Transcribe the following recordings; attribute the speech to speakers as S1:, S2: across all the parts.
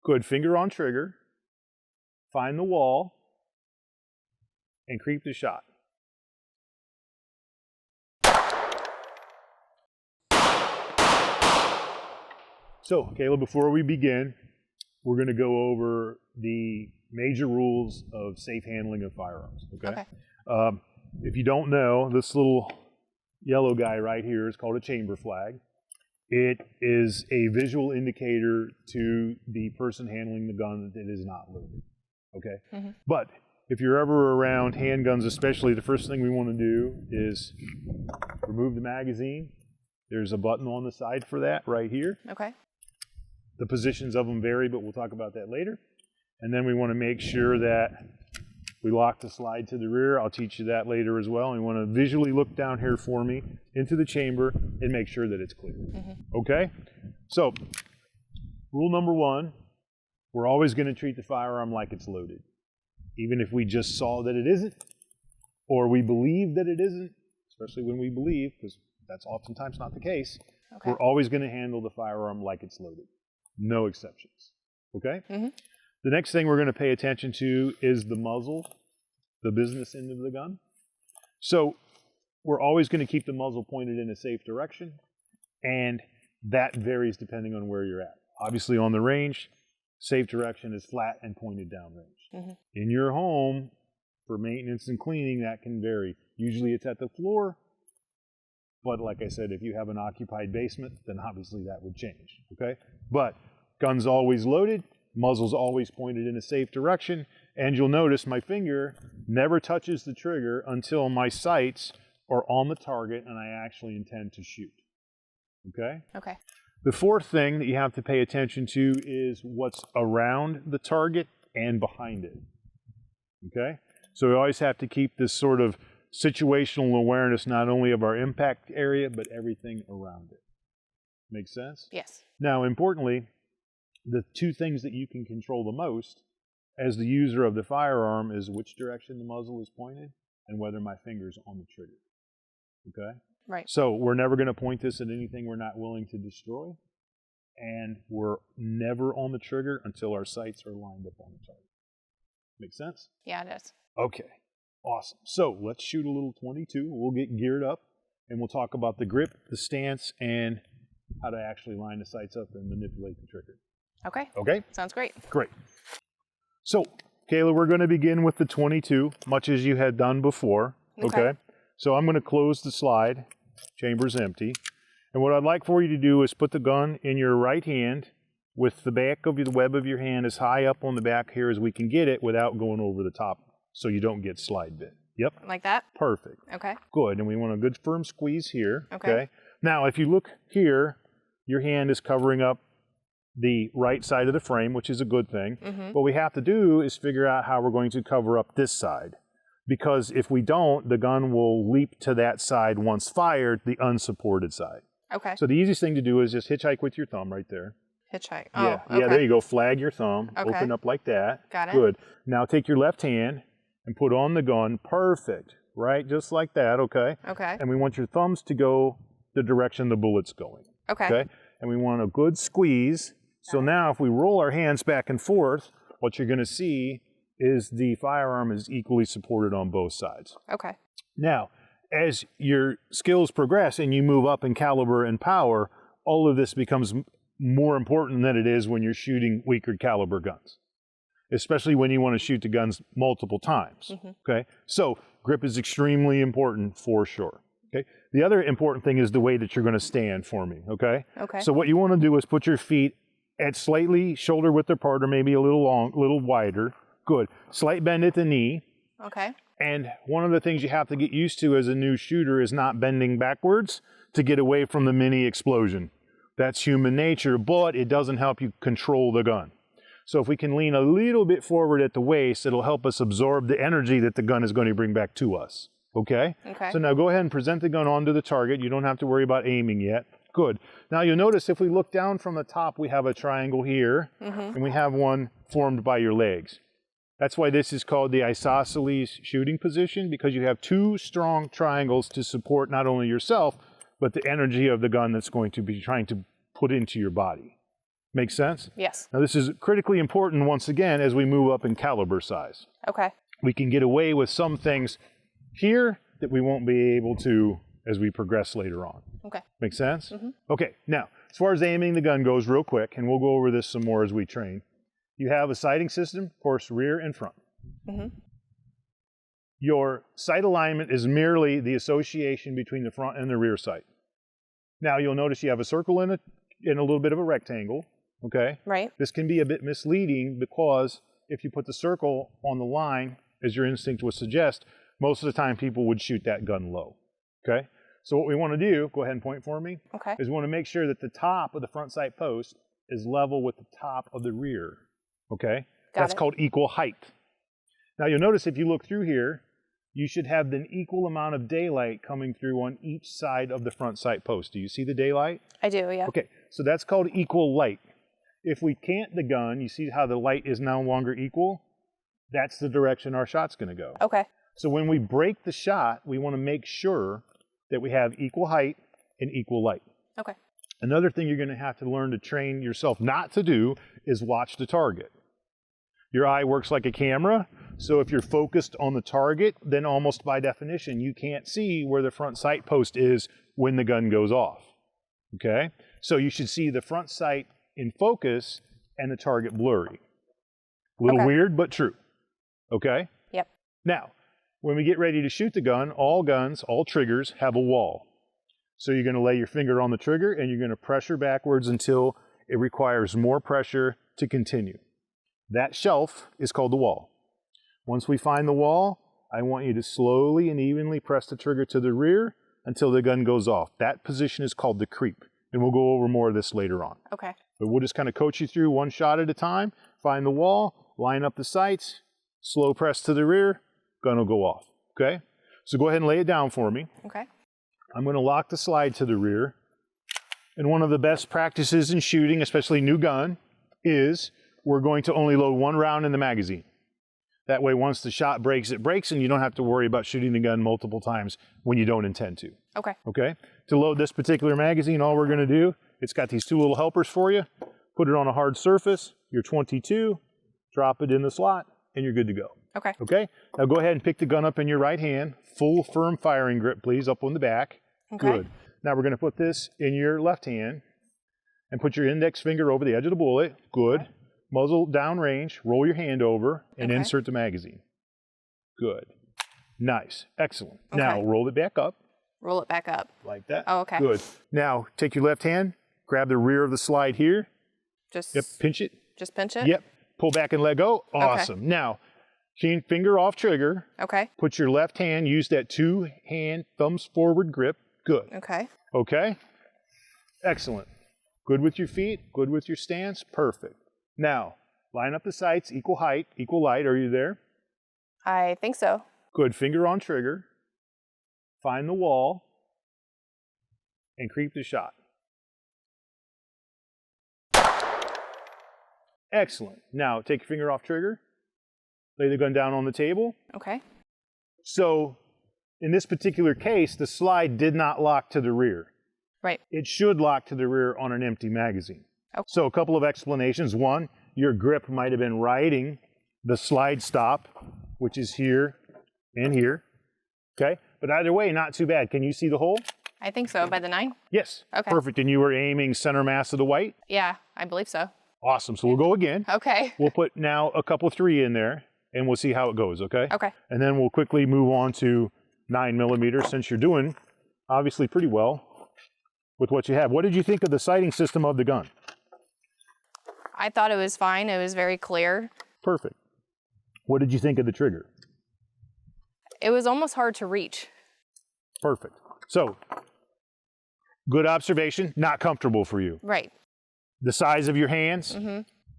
S1: Good, finger on trigger, find the wall, and creep the shot. So, Kayla, before we begin, we're going to go over the major rules of safe handling of firearms, okay? If you don't know, this little yellow guy right here is called a chamber flag. It is a visual indicator to the person handling the gun that it is not loaded, okay? But if you're ever around handguns especially, the first thing we want to do is remove the magazine. There's a button on the side for that right here.
S2: Okay.
S1: The positions of them vary, but we'll talk about that later. And then we want to make sure that we lock the slide to the rear. I'll teach you that later as well. And you want to visually look down here for me into the chamber and make sure that it's clear. Okay? So, rule number one, we're always going to treat the firearm like it's loaded. Even if we just saw that it isn't, or we believe that it isn't, especially when we believe, because that's oftentimes not the case, we're always going to handle the firearm like it's loaded. No exceptions. Okay? The next thing we're going to pay attention to is the muzzle, the business end of the gun. So we're always going to keep the muzzle pointed in a safe direction, and that varies depending on where you're at. Obviously on the range, safe direction is flat and pointed downrange. In your home, for maintenance and cleaning, that can vary. Usually it's at the floor, but like I said, if you have an occupied basement, then obviously that would change, okay? But gun's always loaded, muzzle's always pointed in a safe direction, and you'll notice my finger never touches the trigger until my sights are on the target and I actually intend to shoot, okay?
S2: Okay.
S1: The fourth thing that you have to pay attention to is what's around the target and behind it, okay? So we always have to keep this sort of situational awareness not only of our impact area, but everything around it. Make sense?
S2: Yes.
S1: Now, importantly, the two things that you can control the most as the user of the firearm is which direction the muzzle is pointed and whether my finger's on the trigger, okay?
S2: Right.
S1: So we're never going to point this at anything we're not willing to destroy, and we're never on the trigger until our sights are lined up on the target. Make sense?
S2: Yeah, it does.
S1: Okay, awesome. So let's shoot a little 22. We'll get geared up, and we'll talk about the grip, the stance, and how to actually line the sights up and manipulate the trigger.
S2: Okay.
S1: Okay?
S2: Sounds great.
S1: Great. So, Kayla, we're going to begin with the 22, much as you had done before. Okay? So I'm going to close the slide. Chamber's empty. And what I'd like for you to do is put the gun in your right hand with the back of the web of your hand as high up on the back here as we can get it without going over the top so you don't get slide bit. Yep.
S2: Like that?
S1: Perfect.
S2: Okay.
S1: Good. And we want a good firm squeeze here.
S2: Okay.
S1: Now, if you look here, your hand is covering up the right side of the frame, which is a good thing. What we have to do is figure out how we're going to cover up this side. Because if we don't, the gun will leap to that side once fired, the unsupported side.
S2: Okay.
S1: So the easiest thing to do is just hitchhike with your thumb right there.
S2: Hitchhike.
S1: Yeah,
S2: Oh, okay.
S1: yeah, there you go. Flag your thumb.
S2: Okay.
S1: Open up like that.
S2: Got it.
S1: Good. Now take your left hand and put on the gun. Perfect. Right? Just like that, okay?
S2: Okay.
S1: And we want your thumbs to go the direction the bullet's going.
S2: Okay.
S1: And we want a good squeeze. So now if we roll our hands back and forth, what you're going to see is the firearm is equally supported on both sides.
S2: Okay.
S1: Now, as your skills progress and you move up in caliber and power, all of this becomes more important than it is when you're shooting weaker caliber guns, especially when you want to shoot the guns multiple times. Okay, so grip is extremely important for sure. Okay, the other important thing is the way that you're going to stand for me. Okay.
S2: Okay.
S1: So what you want to do is put your feet at slightly shoulder width apart, or maybe a little long, a little wider. Good. Slight bend at the knee.
S2: Okay.
S1: And one of the things you have to get used to as a new shooter is not bending backwards to get away from the mini explosion. That's human nature, but it doesn't help you control the gun. So if we can lean a little bit forward at the waist, it'll help us absorb the energy that the gun is going to bring back to us. Okay?
S2: Okay.
S1: So now go ahead and present the gun onto the target. You don't have to worry about aiming yet. Good. Now you'll notice if we look down from the top, we have a triangle here, and we have one formed by your legs. That's why this is called the isosceles shooting position, because you have two strong triangles to support not only yourself, but the energy of the gun that's going to be trying to put into your body. Make sense?
S2: Yes.
S1: Now this is critically important once again as we move up in caliber size.
S2: Okay.
S1: We can get away with some things here that we won't be able to as we progress later on.
S2: Okay.
S1: Make sense? Okay, now, as far as aiming the gun goes real quick, and we'll go over this some more as we train, you have a sighting system, of course, rear and front. Your sight alignment is merely the association between the front and the rear sight. Now, you'll notice you have a circle in it and a little bit of a rectangle, okay?
S2: Right.
S1: This can be a bit misleading because if you put the circle on the line, as your instinct would suggest, most of the time people would shoot that gun low, okay? So what we want to do, go ahead and point for me,
S2: Okay.
S1: is we want to make sure that the top of the front sight post is level with the top of the rear, okay? That's called equal height. Now you'll notice if you look through here, you should have an equal amount of daylight coming through on each side of the front sight post. Do you see the daylight?
S2: I do, yeah.
S1: Okay, so that's called equal light. If we cant the gun, you see how the light is no longer equal? That's the direction our shot's going to go.
S2: Okay.
S1: So when we break the shot, we want to make sure that we have equal height and equal light.
S2: Okay.
S1: Another thing you're going to have to learn to train yourself not to do is watch the target. Your eye works like a camera, so if you're focused on the target, then almost by definition, you can't see where the front sight post is when the gun goes off, okay? So you should see the front sight in focus and the target blurry. A little weird, but true, okay?
S2: Yep.
S1: Now, when we get ready to shoot the gun, all guns, all triggers have a wall. So you're going to lay your finger on the trigger and you're going to pressure backwards until it requires more pressure to continue. That shelf is called the wall. Once we find the wall, I want you to slowly and evenly press the trigger to the rear until the gun goes off. That position is called the creep, and we'll go over more of this later on.
S2: Okay.
S1: But we'll just kind of coach you through one shot at a time, find the wall, line up the sights, slow press to the rear, gun will go off, okay? So go ahead and lay it down for me.
S2: Okay.
S1: I'm going to lock the slide to the rear. And one of the best practices in shooting, especially new gun, is we're going to only load one round in the magazine. That way, once the shot breaks, it breaks, and you don't have to worry about shooting the gun multiple times when you don't intend to.
S2: Okay.
S1: Okay? To load this particular magazine, all we're going to do, it's got these two little helpers for you. Put it on a hard surface, your 22, drop it in the slot, and you're good to go.
S2: Okay.
S1: Okay? Now go ahead and pick the gun up in your right hand. Full, firm firing grip, please, up on the back.
S2: Okay.
S1: Good. Now we're going to put this in your left hand and put your index finger over the edge of the bullet. Good. Okay. Muzzle downrange, roll your hand over, and insert the magazine. Good. Nice. Excellent. Okay. Now roll it back up.
S2: Roll it back up.
S1: Like that.
S2: Oh, okay.
S1: Good. Now take your left hand, grab the rear of the slide here.
S2: Just
S1: pinch it.
S2: Just pinch it?
S1: Yep. Pull back and let go. Awesome. Okay. Now, finger off trigger.
S2: Okay.
S1: Put your left hand, use that two-hand thumbs forward grip. Good.
S2: Okay.
S1: Okay. Excellent. Good with your feet, good with your stance. Perfect. Now, line up the sights, equal height, equal light. Are you there?
S2: I think so.
S1: Good. Finger on trigger. Find the wall. And creep the shot. Excellent. Now, take your finger off trigger. Lay the gun down on the table.
S2: Okay.
S1: So, in this particular case, the slide did not lock to the rear.
S2: Right.
S1: It should lock to the rear on an empty magazine. Okay. So a couple of explanations. One, your grip might have been riding the slide stop, which is here and here. Okay? But either way, not too bad. Can you see the hole?
S2: I think so, by the 9?
S1: Yes. Okay. Perfect. And you were aiming center mass of the white?
S2: Yeah, I believe so.
S1: Awesome. So we'll go again.
S2: Okay.
S1: We'll put now a couple 3 in there, and we'll see how it goes, okay?
S2: Okay.
S1: And then we'll quickly move on to 9mm, since you're doing obviously pretty well with what you have. What did you think of the sighting system of the gun?
S2: I thought it was fine. It was very clear.
S1: Perfect. What did you think of the trigger?
S2: It was almost hard to reach.
S1: Perfect. So, good observation, not comfortable for you.
S2: Right.
S1: The size of your hands,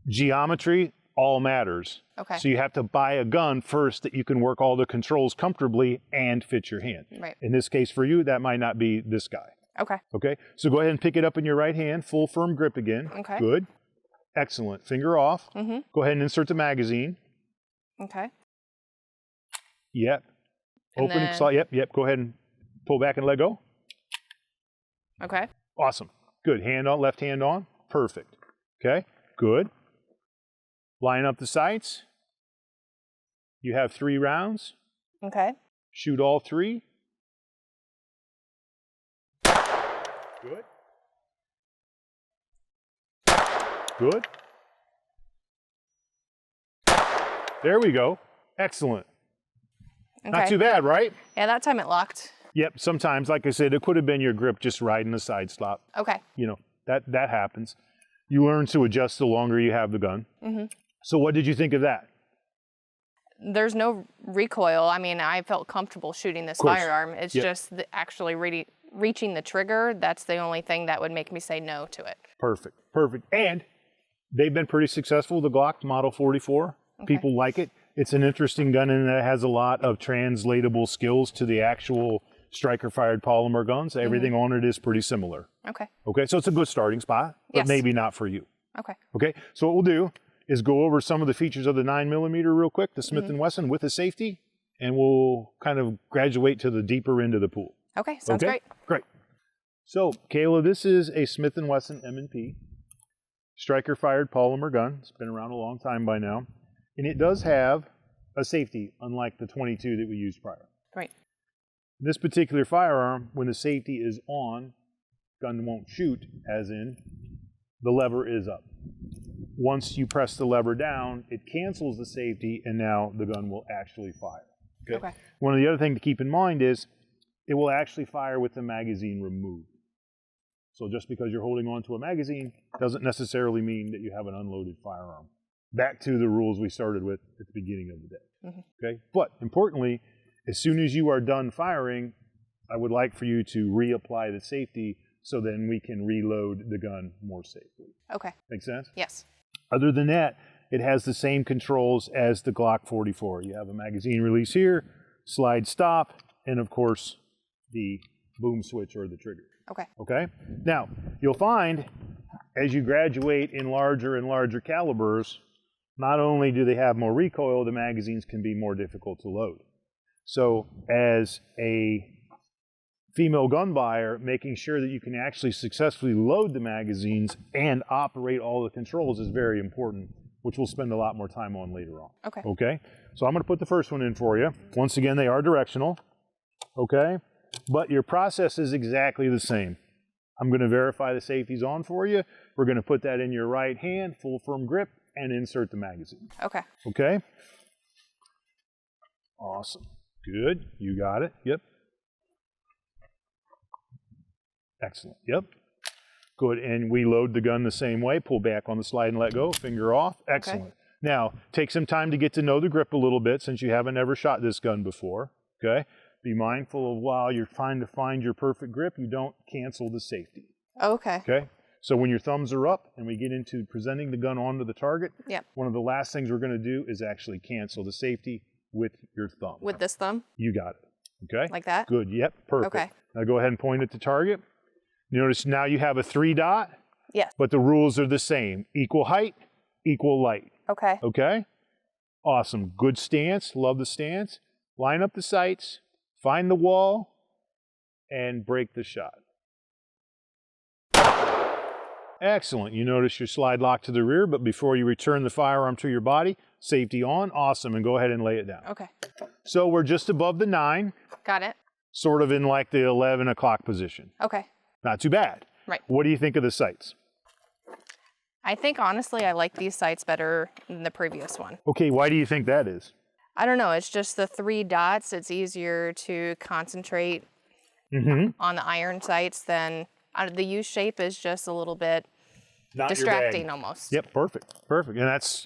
S1: geometry, all matters.
S2: Okay.
S1: So you have to buy a gun first that you can work all the controls comfortably and fit your hand.
S2: Right.
S1: In this case for you, that might not be this guy.
S2: Okay.
S1: Okay. So go ahead and pick it up in your right hand, full firm grip again.
S2: Okay.
S1: Good. Excellent. Finger off. Go ahead and insert the magazine.
S2: Okay.
S1: Yep. Open slide. Yep. Go ahead and pull back and let go.
S2: Okay.
S1: Awesome. Good. Hand on, left hand on. Perfect. Okay, good. Line up the sights. You have 3 rounds.
S2: Okay.
S1: Shoot all 3. Good. Good. There we go. Excellent.
S2: Okay.
S1: Not too bad, right?
S2: Yeah, that time it locked.
S1: Yep, sometimes, like I said, it could have been your grip just riding the side stop.
S2: Okay.
S1: You know, that happens. You learn to adjust the longer you have the gun.
S2: Mm-hmm.
S1: So what did you think of that?
S2: There's no recoil. I mean, I felt comfortable shooting this firearm. It's just actually reaching the trigger. That's the only thing that would make me say no to it.
S1: Perfect, perfect. And they've been pretty successful, the Glock Model 44.
S2: Okay.
S1: People like it. It's an interesting gun and it has a lot of translatable skills to the actual striker-fired polymer guns. Everything on it is pretty similar.
S2: Okay.
S1: Okay, so it's a good starting spot, but maybe not for you.
S2: Okay.
S1: Okay, so what we'll do is go over some of the features of the 9mm real quick, the Smith & Wesson with the safety, and we'll kind of graduate to the deeper end of the pool.
S2: Okay, sounds great.
S1: Great. So, Kayla, this is a Smith & Wesson M&P striker-fired polymer gun. It's been around a long time by now. And it does have a safety, unlike the 22 that we used prior.
S2: Right.
S1: This particular firearm, when the safety is on, gun won't shoot, as in the lever is up. Once you press the lever down, it cancels the safety, and now the gun will actually fire. Okay. One of the other things to keep in mind is it will actually fire with the magazine removed. So just because you're holding on to a magazine doesn't necessarily mean that you have an unloaded firearm. Back to the rules we started with at the beginning of the day. Okay. But importantly, as soon as you are done firing, I would like for you to reapply the safety so then we can reload the gun more safely.
S2: Okay.
S1: Make sense?
S2: Yes.
S1: Other than that, it has the same controls as the Glock 44. You have a magazine release here, slide stop, and of course, the boom switch or the trigger.
S2: Okay.
S1: Okay? Now, you'll find as you graduate in larger and larger calibers, not only do they have more recoil, the magazines can be more difficult to load. So as a female gun buyer, making sure that you can actually successfully load the magazines and operate all the controls is very important, which we'll spend a lot more time on later on.
S2: Okay.
S1: Okay? So I'm going to put the first one in for you. Once again, they are directional. Okay? But your process is exactly the same. I'm going to verify the safety's on for you. We're going to put that in your right hand, full firm grip, and insert the magazine.
S2: Okay.
S1: Okay? Awesome. Good. You got it. Yep. Excellent. Yep. Good. And we load the gun the same way. Pull back on the slide and let go. Finger off. Excellent. Okay. Now, take some time to get to know the grip a little bit since you haven't ever shot this gun before. Okay? Be mindful of while you're trying to find your perfect grip, you don't cancel the safety.
S2: Okay.
S1: Okay? So when your thumbs are up and we get into presenting the gun onto the target,
S2: yep,
S1: one of the last things we're going to do is actually cancel the safety with your thumb.
S2: With this thumb?
S1: You got it. Okay?
S2: Like that?
S1: Good. Yep. Perfect.
S2: Okay.
S1: Now go ahead and point at the target. You notice now you have a 3 dot.
S2: Yes.
S1: But the rules are the same. Equal height, equal light.
S2: Okay.
S1: Okay? Awesome. Good stance. Love the stance. Line up the sights. Find the wall. And break the shot. Excellent. You notice your slide lock to the rear, but before you return the firearm to your body, safety on. Awesome. And go ahead and lay it down.
S2: Okay.
S1: So we're just above the 9.
S2: Got it.
S1: Sort of in like the 11 o'clock position.
S2: Okay.
S1: Not too bad.
S2: Right.
S1: What do you think of the sights?
S2: I think, honestly, I like these sights better than the previous one.
S1: Okay, why do you think that is?
S2: I don't know. It's just the 3 dots. It's easier to concentrate on the iron sights than the U shape is just a little bit distracting almost.
S1: Yep, perfect. Perfect. And that's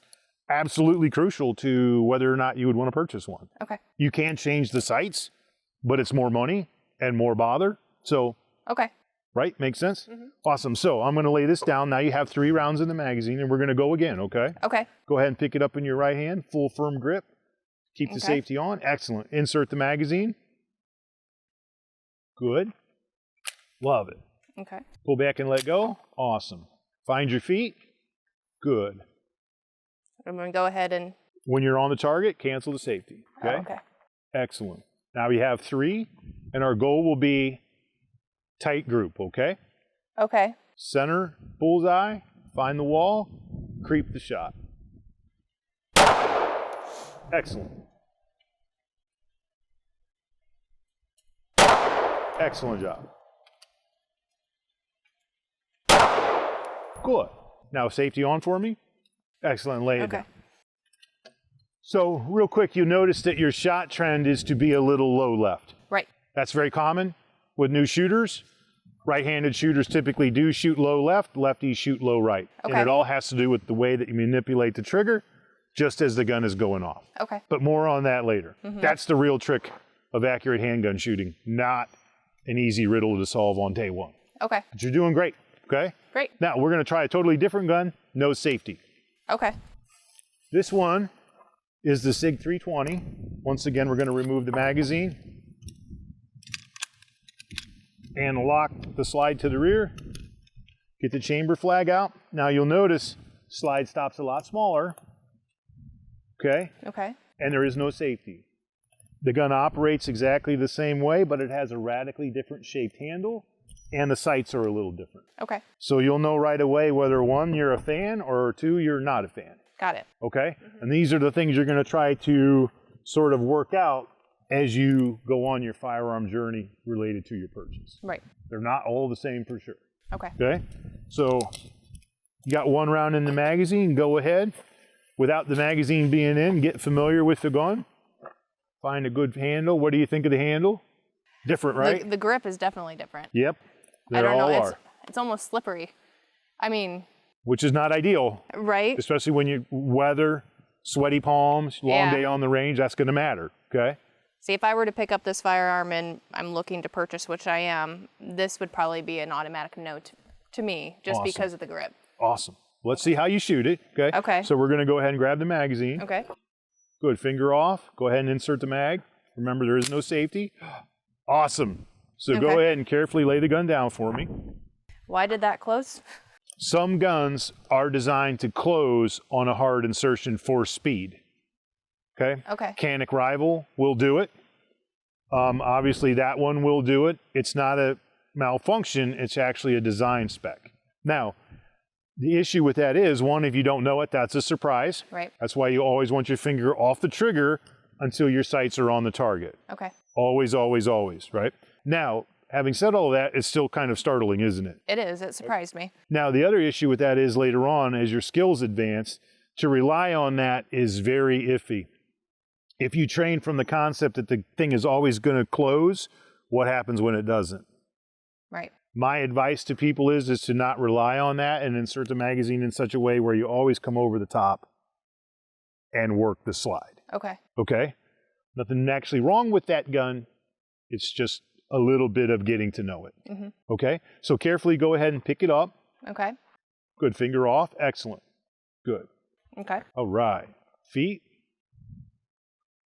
S1: absolutely crucial to whether or not you would want to purchase one.
S2: Okay.
S1: You can change the sights, but it's more money and more bother. So,
S2: okay.
S1: Right? Makes sense? Awesome. So I'm going to lay this down. Now you have 3 rounds in the magazine, and we're going to go again, okay?
S2: Okay.
S1: Go ahead and pick it up in your right hand. Full firm grip. Keep the safety on. Excellent. Insert the magazine. Good. Love it.
S2: Okay.
S1: Pull back and let go. Awesome. Find your feet. Good.
S2: I'm going to go ahead and...
S1: When you're on the target, cancel the safety. Okay?
S2: Oh, okay.
S1: Excellent. Now we have 3, and our goal will be tight group, okay?
S2: Okay.
S1: Center, bullseye, find the wall, creep the shot. Excellent. Excellent job. Good. Now safety on for me. Excellent, lay it down. So real quick, you notice that your shot trend is to be a little low left.
S2: Right.
S1: That's very common with new shooters. Right-handed shooters typically do shoot low left, lefties shoot low right.
S2: Okay.
S1: And it all has to do with the way that you manipulate the trigger just as the gun is going off.
S2: Okay.
S1: But more on that later. That's the real trick of accurate handgun shooting, not an easy riddle to solve on day one.
S2: Okay.
S1: But you're doing great, okay?
S2: Great.
S1: Now, we're gonna try a totally different gun, no safety.
S2: Okay.
S1: This one is the SIG 320. Once again, we're gonna remove the magazine and lock the slide to the rear. Get the chamber flag out. Now you'll notice slide stop's a lot smaller, okay?
S2: Okay.
S1: And there is no safety. The gun operates exactly the same way, but it has a radically different shaped handle, and the sights are a little different.
S2: Okay.
S1: So you'll know right away whether one, you're a fan, or two, you're not a fan.
S2: Got it.
S1: Okay? And these are the things you're going to try to sort of work out as you go on your firearm journey related to your purchase.
S2: Right.
S1: They're not all the same for sure.
S2: Okay.
S1: Okay? So you got one round in the magazine, go ahead. Without the magazine being in, get familiar with the gun. Find a good handle. What do you think of the handle? Different, right?
S2: The grip is definitely different.
S1: Yep. They
S2: I don't
S1: all
S2: know.
S1: are.
S2: It's almost slippery. I mean.
S1: Which is not ideal.
S2: Right.
S1: Especially when you weather, sweaty palms, long day on the range, that's going to matter, okay?
S2: See, if I were to pick up this firearm and I'm looking to purchase, which I am, this would probably be an automatic no to me, just because of the grip.
S1: Awesome. Let's see how you shoot it, okay?
S2: Okay.
S1: So we're going to go ahead and grab the magazine.
S2: Okay.
S1: Good, finger off. Go ahead and insert the mag. Remember, there is no safety. Awesome. So go ahead and carefully lay the gun down for me.
S2: Why did that close?
S1: Some guns are designed to close on a hard insertion for speed. Okay?
S2: Okay.
S1: Canic Rival will do it. Obviously, that one will do it. It's not a malfunction. It's actually a design spec. Now, the issue with that is, one, if you don't know it, that's a surprise.
S2: Right.
S1: That's why you always want your finger off the trigger until your sights are on the target.
S2: Okay.
S1: Always, always, always, right? Now, having said all that, it's still kind of startling, isn't it?
S2: It is. It surprised me.
S1: Now, the other issue with that is later on, as your skills advance, to rely on that is very iffy. If you train from the concept that the thing is always going to close, what happens when it doesn't?
S2: Right.
S1: My advice to people is to not rely on that and insert the magazine in such a way where you always come over the top and work the slide.
S2: Okay.
S1: Okay? Nothing actually wrong with that gun. It's just a little bit of getting to know it. Okay? So carefully go ahead and pick it up.
S2: Okay.
S1: Good. Finger off. Excellent. Good.
S2: Okay.
S1: All right. Feet.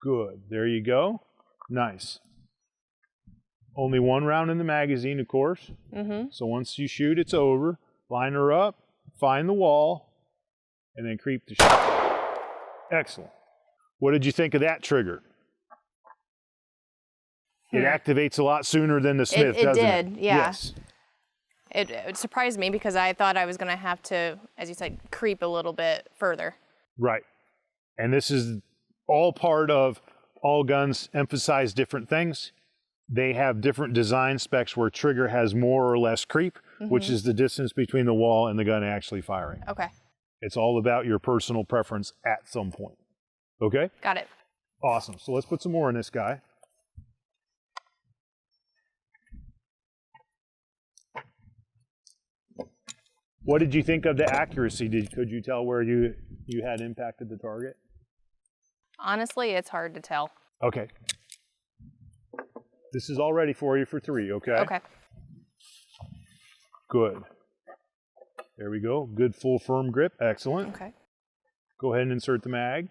S1: Good. There you go. Nice. Only one round in the magazine, of course. So once you shoot, it's over. Line her up, find the wall, and then creep the shot. Excellent. What did you think of that trigger? It activates a lot sooner than the Smith, doesn't it?
S2: It did, yeah.
S1: Yes.
S2: It surprised me because I thought I was going to have to, as you said, creep a little bit further.
S1: Right. And this is all part of all guns emphasize different things. They have different design specs where trigger has more or less creep, which is the distance between the wall and the gun actually firing.
S2: Okay.
S1: It's all about your personal preference at some point. Okay?
S2: Got it.
S1: Awesome. So let's put some more in this guy. What did you think of the accuracy? Could you tell where you had impacted the target?
S2: Honestly, it's hard to tell.
S1: Okay. This is all ready for you for 3, okay?
S2: Okay.
S1: Good. There we go. Good full firm grip. Excellent.
S2: Okay.
S1: Go ahead and insert the mag.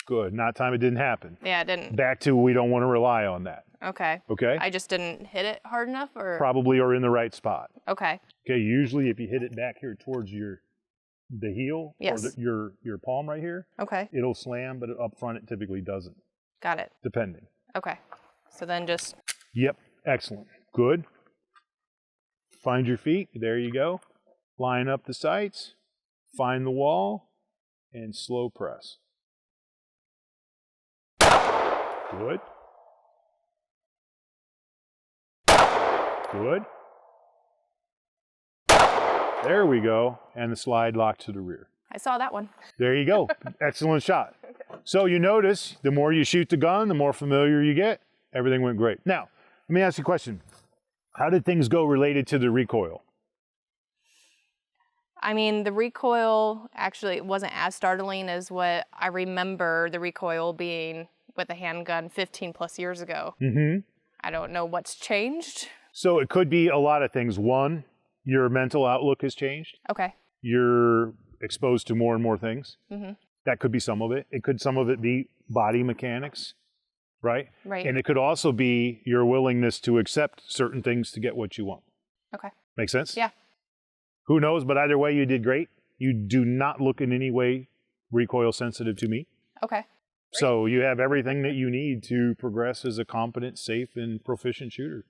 S1: Good. Not time it didn't happen.
S2: Yeah, it didn't.
S1: Back to we don't want to rely on that.
S2: Okay.
S1: Okay?
S2: I just didn't hit it hard enough, or?
S1: Probably are in the right spot.
S2: Okay.
S1: Okay, usually if you hit it back here towards the heel,
S2: Yes.
S1: or your palm right here,
S2: Okay.
S1: it'll slam, but up front it typically doesn't,
S2: Got it.
S1: depending.
S2: Okay. So then just.
S1: Yep, excellent. Good. Find your feet. There you go. Line up the sights. find the wall, and slow press. Good. Good. There we go. And the slide lock to the rear.
S2: I saw that one.
S1: There you go. Excellent shot. So you notice the more you shoot the gun, the more familiar you get. Everything went great. Now, let me ask you a question. How did things go related to the recoil?
S2: I mean, the recoil actually wasn't as startling as what I remember the recoil being with a handgun 15 plus years ago. Mm-hmm. I don't know what's changed.
S1: So it could be a lot of things. One, your mental outlook has changed.
S2: Okay.
S1: You're exposed to more and more things.
S2: Mm-hmm.
S1: That could be some of it. Some of it be body mechanics, right?
S2: Right.
S1: And it could also be your willingness to accept certain things to get what you want.
S2: Okay.
S1: Make sense?
S2: Yeah.
S1: Who knows, but either way you did great. You do not look in any way recoil sensitive to me.
S2: Okay.
S1: So you have everything that you need to progress as a competent, safe, and proficient shooter.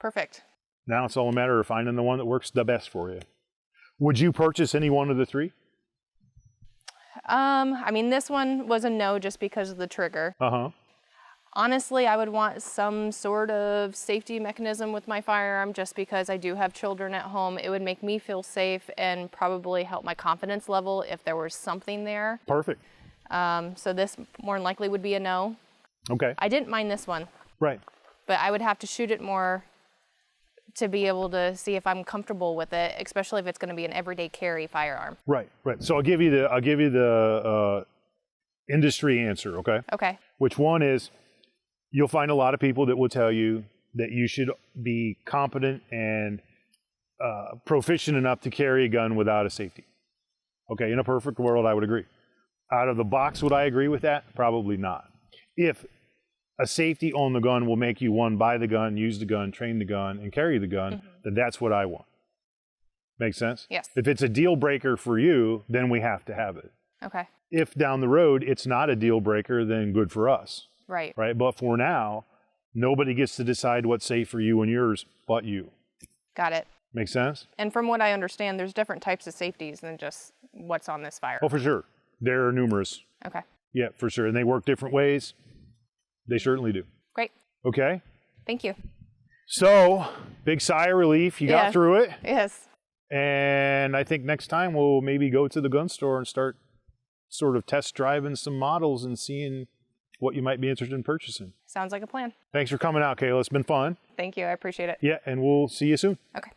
S2: Perfect.
S1: Now it's all a matter of finding the one that works the best for you. Would you purchase any one of the three?
S2: I mean, this one was a no just because of the trigger.
S1: Uh-huh.
S2: Honestly, I would want some sort of safety mechanism with my firearm just because I do have children at home. It would make me feel safe and probably help my confidence level if there was something there.
S1: Perfect.
S2: So this more than likely would be a no.
S1: Okay.
S2: I didn't mind this one.
S1: Right.
S2: But I would have to shoot it more to be able to see if I'm comfortable with it, especially if it's going to be an everyday carry firearm.
S1: Right. So I'll give you the industry answer, okay?
S2: Okay.
S1: Which one is, you'll find a lot of people that will tell you that you should be competent and proficient enough to carry a gun without a safety. Okay, in a perfect world, I would agree. Out of the box, would I agree with that? Probably not. If a safety on the gun will make you, one, buy the gun, use the gun, train the gun, and carry the gun, then that's what I want. Make sense?
S2: Yes.
S1: If it's a deal breaker for you, then we have to have it.
S2: Okay.
S1: If down the road it's not a deal breaker, then good for us.
S2: Right.
S1: Right? But for now, nobody gets to decide what's safe for you and yours but you.
S2: Got it.
S1: Make sense?
S2: And from what I understand, there's different types of safeties than just what's on this firearm.
S1: Oh, for sure. There are numerous.
S2: Okay.
S1: Yeah, for sure. And they work different ways. They certainly do.
S2: Great.
S1: Okay?
S2: Thank you.
S1: So, big sigh of relief. You got through it.
S2: Yes.
S1: And I think next time we'll maybe go to the gun store and start sort of test driving some models and seeing what you might be interested in purchasing.
S2: Sounds like a plan.
S1: Thanks for coming out, Kayla. It's been fun.
S2: Thank you. I appreciate it.
S1: Yeah, and we'll see you soon.
S2: Okay.